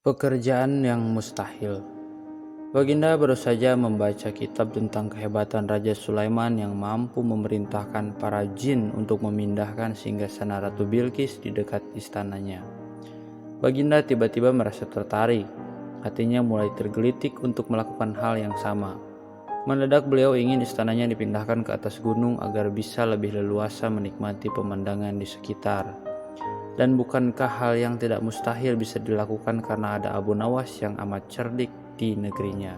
Pekerjaan yang mustahil. Baginda baru saja membaca kitab tentang kehebatan Raja Sulaiman yang mampu memerintahkan para jin untuk memindahkan singgasana Ratu Bilqis di dekat istananya. Baginda tiba-tiba merasa tertarik, hatinya mulai tergelitik untuk melakukan hal yang sama. Mendadak beliau ingin istananya dipindahkan ke atas gunung agar bisa lebih leluasa menikmati pemandangan di sekitar. Dan bukankah hal yang tidak mustahil bisa dilakukan karena ada Abu Nawas yang amat cerdik di negerinya?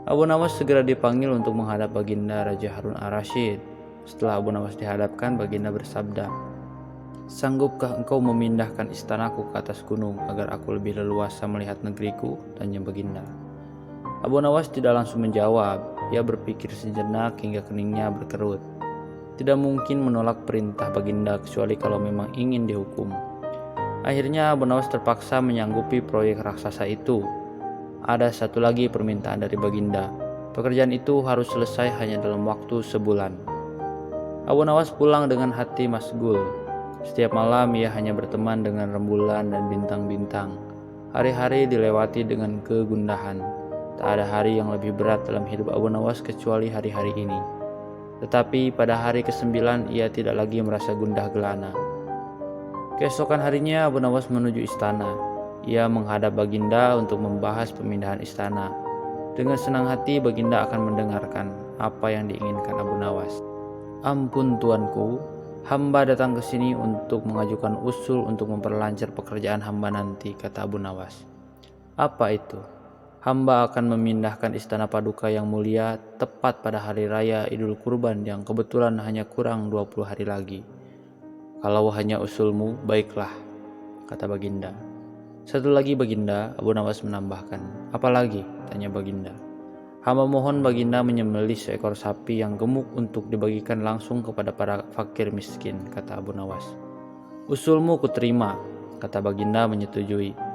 Abu Nawas segera dipanggil untuk menghadap Baginda Raja Harun ar-Rasyid. Setelah Abu Nawas dihadapkan, Baginda bersabda, "Sanggupkah engkau memindahkan istanaku ke atas gunung agar aku lebih leluasa melihat negeriku?" tanya Baginda. Abu Nawas tidak langsung menjawab. Ia berpikir sejenak hingga keningnya berkerut. Tidak mungkin menolak perintah Baginda kecuali kalau memang ingin dihukum. Akhirnya Abu Nawas terpaksa menyanggupi proyek raksasa itu. Ada satu lagi permintaan dari Baginda. Pekerjaan itu harus selesai hanya dalam waktu sebulan. Abu Nawas pulang dengan hati masgul. Setiap malam ia hanya berteman dengan rembulan dan bintang-bintang. Hari-hari dilewati dengan kegundahan. Tak ada hari yang lebih berat dalam hidup Abu Nawas kecuali hari-hari ini. Tetapi pada hari ke-9 ia tidak lagi merasa gundah gelana. Keesokan harinya Abu Nawas menuju istana. Ia menghadap Baginda untuk membahas pemindahan istana. Dengan senang hati Baginda akan mendengarkan apa yang diinginkan Abu Nawas. "Ampun tuanku, hamba datang ke sini untuk mengajukan usul untuk memperlancar pekerjaan hamba nanti," kata Abu Nawas. "Apa itu?" "Hamba akan memindahkan istana Paduka yang mulia tepat pada hari raya Idul Kurban yang kebetulan hanya kurang 20 hari lagi." "Kalau hanya usulmu, baiklah," kata Baginda. "Satu lagi Baginda," Abu Nawas menambahkan. "Apa lagi?" tanya Baginda. "Hamba mohon Baginda menyembelih seekor sapi yang gemuk untuk dibagikan langsung kepada para fakir miskin," kata Abu Nawas. "Usulmu kuterima," kata Baginda menyetujui.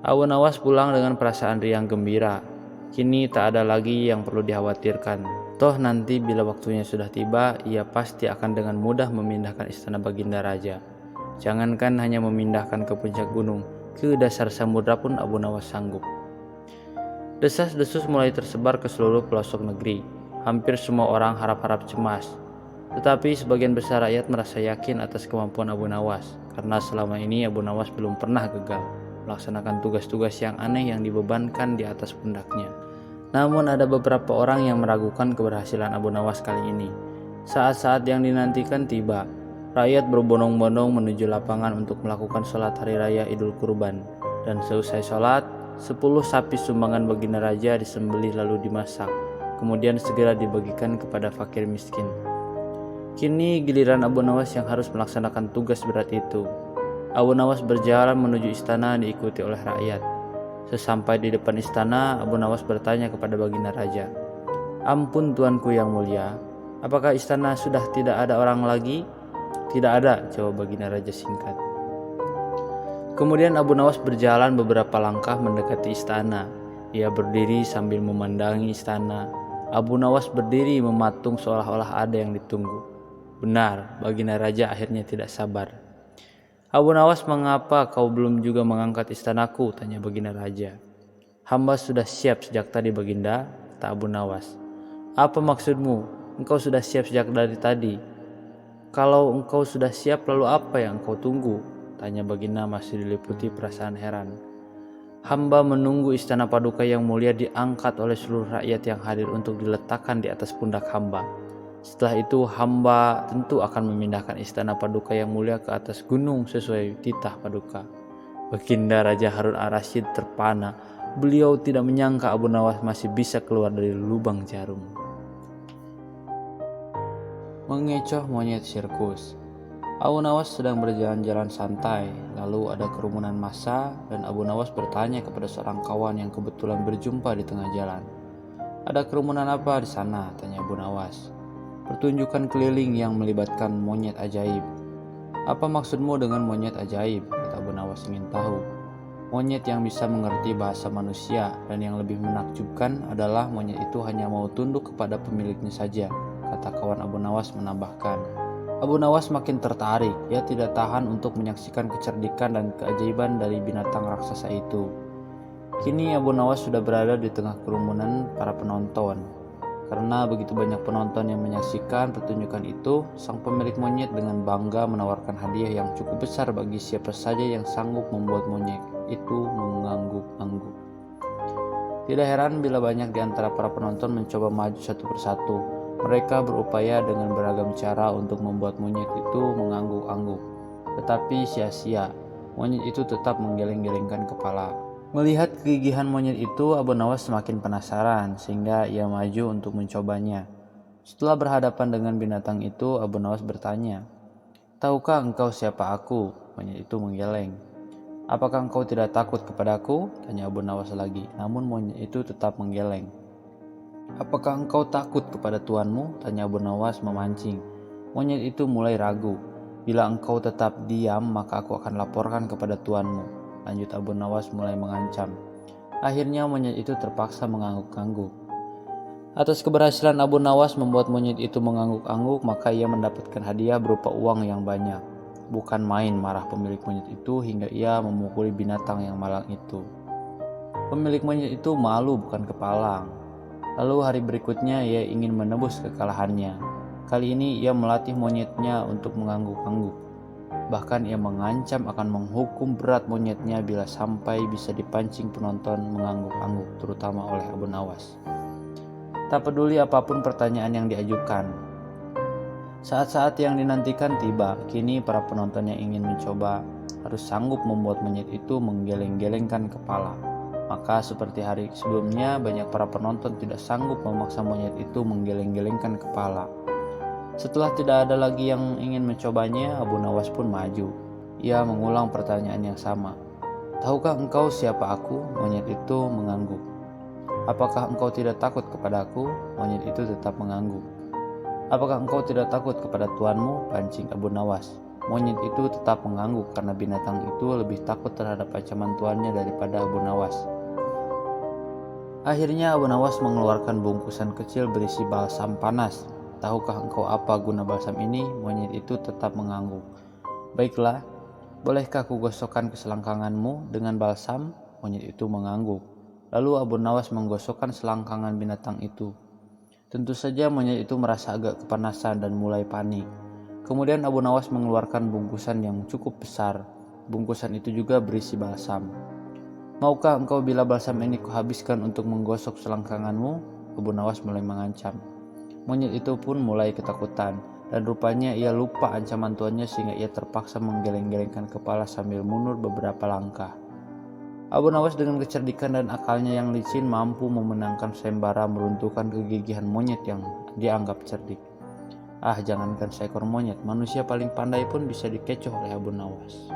Abu Nawas pulang dengan perasaan riang gembira. Kini tak ada lagi yang perlu dikhawatirkan. Toh nanti bila waktunya sudah tiba, ia pasti akan dengan mudah memindahkan istana Baginda Raja. Jangankan hanya memindahkan ke puncak gunung, ke dasar samudra pun Abu Nawas sanggup. Desas-desus mulai tersebar ke seluruh pelosok negeri. Hampir semua orang harap-harap cemas. Tetapi sebagian besar rakyat merasa yakin atas kemampuan Abu Nawas, karena selama ini Abu Nawas belum pernah gagal melaksanakan tugas-tugas yang aneh yang dibebankan di atas pundaknya. Namun ada beberapa orang yang meragukan keberhasilan Abu Nawas kali ini. Saat-saat yang dinantikan tiba. Rakyat berbondong-bondong menuju lapangan untuk melakukan sholat hari raya Idul Kurban. Dan seusai sholat, 10 sapi sumbangan Baginda Raja disembelih lalu dimasak. Kemudian segera dibagikan kepada fakir miskin. Kini giliran Abu Nawas yang harus melaksanakan tugas berat itu. Abu Nawas berjalan menuju istana diikuti oleh rakyat. Sesampai di depan istana, Abu Nawas bertanya kepada Baginda Raja, "Ampun tuanku yang mulia, apakah istana sudah tidak ada orang lagi?" "Tidak ada," jawab Baginda Raja singkat. Kemudian Abu Nawas berjalan beberapa langkah mendekati istana. Ia berdiri sambil memandangi istana. Abu Nawas berdiri mematung seolah-olah ada yang ditunggu. Benar, Baginda Raja akhirnya tidak sabar. "Abu Nawas, mengapa kau belum juga mengangkat istanaku?" tanya Baginda Raja. "Hamba sudah siap sejak tadi Baginda," kata Abu Nawas. "Apa maksudmu? Engkau sudah siap sejak dari tadi." "Kalau engkau sudah siap, lalu apa yang engkau tunggu?" tanya Baginda masih diliputi perasaan heran. "Hamba menunggu istana Paduka yang mulia diangkat oleh seluruh rakyat yang hadir untuk diletakkan di atas pundak hamba. Setelah itu hamba tentu akan memindahkan istana Paduka yang mulia ke atas gunung sesuai titah Paduka." Baginda Raja Harun ar-Rasyid terpana. Beliau tidak menyangka Abu Nawas masih bisa keluar dari lubang jarum. Mengecoh monyet sirkus. Abu Nawas sedang berjalan-jalan santai. Lalu ada kerumunan massa dan Abu Nawas bertanya kepada seorang kawan yang kebetulan berjumpa di tengah jalan. "Ada kerumunan apa di sana?" tanya Abu Nawas. "Pertunjukan keliling yang melibatkan monyet ajaib." "Apa maksudmu dengan monyet ajaib?" kata Abu Nawas ingin tahu. "Monyet yang bisa mengerti bahasa manusia, dan yang lebih menakjubkan adalah monyet itu hanya mau tunduk kepada pemiliknya saja," kata kawan Abu Nawas menambahkan. Abu Nawas makin tertarik. Ia tidak tahan untuk menyaksikan kecerdikan dan keajaiban dari binatang raksasa itu. Kini Abu Nawas sudah berada di tengah kerumunan para penonton. Karena begitu banyak penonton yang menyaksikan pertunjukan itu, sang pemilik monyet dengan bangga menawarkan hadiah yang cukup besar bagi siapa saja yang sanggup membuat monyet itu mengangguk-angguk. Tidak heran bila banyak di antara para penonton mencoba maju satu persatu. Mereka berupaya dengan beragam cara untuk membuat monyet itu mengangguk-angguk. Tetapi sia-sia, monyet itu tetap menggeleng-gelengkan kepala. Melihat kegigihan monyet itu, Abu Nawas semakin penasaran sehingga ia maju untuk mencobanya. Setelah berhadapan dengan binatang itu, Abu Nawas bertanya, "Tahukah engkau siapa aku?" Monyet itu menggeleng. "Apakah engkau tidak takut kepadaku?" tanya Abu Nawas lagi, namun monyet itu tetap menggeleng. "Apakah engkau takut kepada tuanmu?" tanya Abu Nawas memancing. Monyet itu mulai ragu. "Bila engkau tetap diam, maka aku akan laporkan kepada tuanmu," lanjut Abu Nawas mulai mengancam. Akhirnya monyet itu terpaksa mengangguk-angguk. Atas keberhasilan Abu Nawas membuat monyet itu mengangguk-angguk, maka ia mendapatkan hadiah berupa uang yang banyak. Bukan main marah pemilik monyet itu hingga ia memukuli binatang yang malang itu. Pemilik monyet itu malu bukan kepalang. Lalu hari berikutnya ia ingin menebus kekalahannya. Kali ini ia melatih monyetnya untuk mengangguk-angguk. Bahkan ia mengancam akan menghukum berat monyetnya bila sampai bisa dipancing penonton mengangguk-angguk, terutama oleh Abu Nawas. Tak peduli apapun pertanyaan yang diajukan. Saat-saat yang dinantikan tiba. Kini para penonton yang ingin mencoba harus sanggup membuat monyet itu menggeleng-gelengkan kepala. Maka seperti hari sebelumnya, banyak para penonton tidak sanggup memaksa monyet itu menggeleng-gelengkan kepala. Setelah tidak ada lagi yang ingin mencobanya, Abu Nawas pun maju. Ia mengulang pertanyaan yang sama. "Tahukah engkau siapa aku?" Monyet itu mengangguk. "Apakah engkau tidak takut kepadaku?" Monyet itu tetap mengangguk. "Apakah engkau tidak takut kepada tuanmu?" pancing Abu Nawas. Monyet itu tetap mengangguk karena binatang itu lebih takut terhadap ancaman tuannya daripada Abu Nawas. Akhirnya Abu Nawas mengeluarkan bungkusan kecil berisi balsam panas. "Tahukah engkau apa guna balsam ini?" Monyet itu tetap mengangguk. "Baiklah, bolehkah aku gosokkan ke selangkanganmu dengan balsam?" Monyet itu mengangguk. Lalu Abu Nawas menggosokkan selangkangan binatang itu. Tentu saja monyet itu merasa agak kepanasan dan mulai panik. Kemudian Abu Nawas mengeluarkan bungkusan yang cukup besar. Bungkusan itu juga berisi balsam. "Maukah engkau bila balsam ini kuhabiskan untuk menggosok selangkanganmu?" Abu Nawas mulai mengancam. Monyet itu pun mulai ketakutan, dan rupanya ia lupa ancaman tuannya sehingga ia terpaksa menggeleng-gelengkan kepala sambil mundur beberapa langkah. Abu Nawas dengan kecerdikan dan akalnya yang licin mampu memenangkan sayembara meruntuhkan kegigihan monyet yang dianggap cerdik. Jangankan seekor monyet, manusia paling pandai pun bisa dikecoh oleh Abu Nawas.